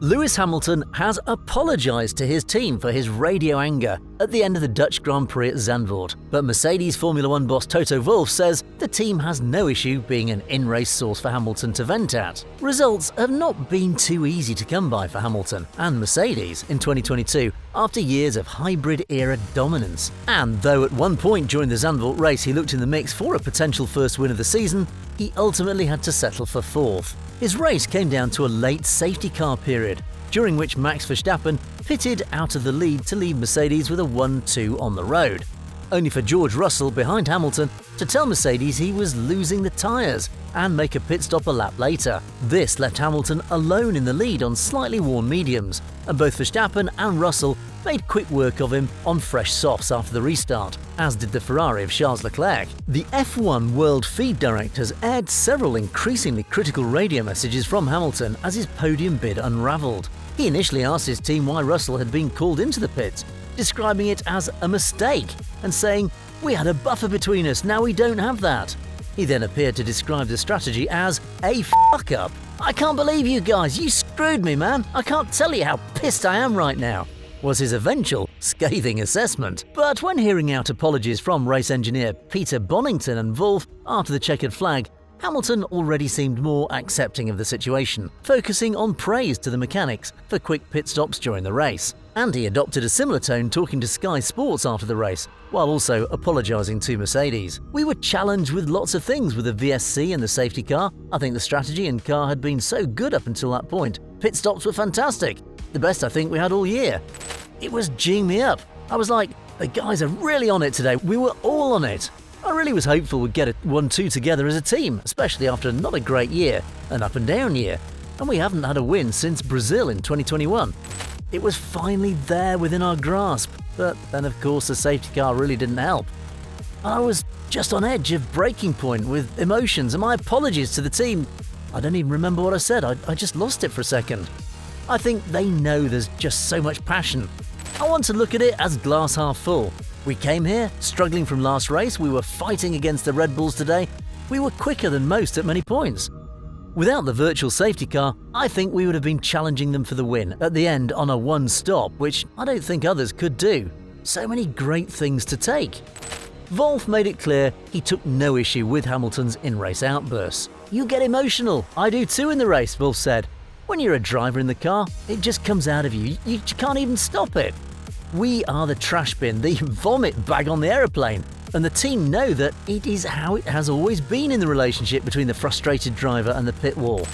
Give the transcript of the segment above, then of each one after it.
Lewis Hamilton has apologised to his team for his radio anger at the end of the Dutch Grand Prix at Zandvoort, but Mercedes Formula One boss Toto Wolff says the team has no issue being an in-race source for Hamilton to vent at. Results have not been too easy to come by for Hamilton and Mercedes in 2022 after years of hybrid-era dominance. And though at one point during the Zandvoort race he looked in the mix for a potential first win of the season, he ultimately had to settle for fourth. His race came down to a late safety car period, during which Max Verstappen pitted out of the lead to leave Mercedes with a 1-2 on the road, only for George Russell behind Hamilton to tell Mercedes he was losing the tyres and make a pit stop a lap later. This left Hamilton alone in the lead on slightly worn mediums, and both Verstappen and Russell made quick work of him on fresh softs after the restart, as did the Ferrari of Charles Leclerc. The F1 World Feed Directors aired several increasingly critical radio messages from Hamilton as his podium bid unravelled. He initially asked his team why Russell had been called into the pits, describing it as a mistake and saying, "We had a buffer between us, now we don't have that." He then appeared to describe the strategy as a fuck-up. "I can't believe you guys, you screwed me, man. I can't tell you how pissed I am right now," was his eventual scathing assessment. But when hearing out apologies from race engineer Peter Bonington and Wolff after the checkered flag, Hamilton already seemed more accepting of the situation, focusing on praise to the mechanics for quick pit stops during the race. And he adopted a similar tone talking to Sky Sports after the race, while also apologising to Mercedes. "We were challenged with lots of things with the VSC and the safety car. I think the strategy and car had been so good up until that point. Pit stops were fantastic. The best I think we had all year. It was geeing me up. I was like, the guys are really on it today. We were all on it. I really was hopeful we'd get a 1-2 together as a team, especially after not a great year, an up and down year, and we haven't had a win since Brazil in 2021. It was finally there within our grasp, but then of course the safety car really didn't help. I was just on edge of breaking point with emotions, and my apologies to the team. I don't even remember what I said, I just lost it for a second. I think they know there's just so much passion. I want to look at it as glass half full. We came here, struggling from last race, we were fighting against the Red Bulls today, we were quicker than most at many points. Without the virtual safety car, I think we would have been challenging them for the win at the end on a one stop, which I don't think others could do. So many great things to take." Wolff made it clear he took no issue with Hamilton's in-race outbursts. "You get emotional, I do too in the race," Wolff said. "When you're a driver in the car, it just comes out of you, you can't even stop it. We are the trash bin, the vomit bag on the aeroplane, and the team know that it is how it has always been in the relationship between the frustrated driver and the pit wall.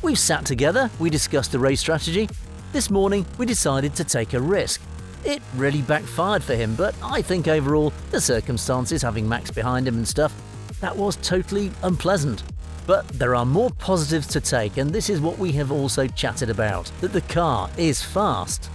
We've sat together, we discussed the race strategy. This morning, we decided to take a risk. It really backfired for him, but I think overall, the circumstances, having Max behind him and stuff, that was totally unpleasant. But there are more positives to take, and this is what we have also chatted about, that the car is fast.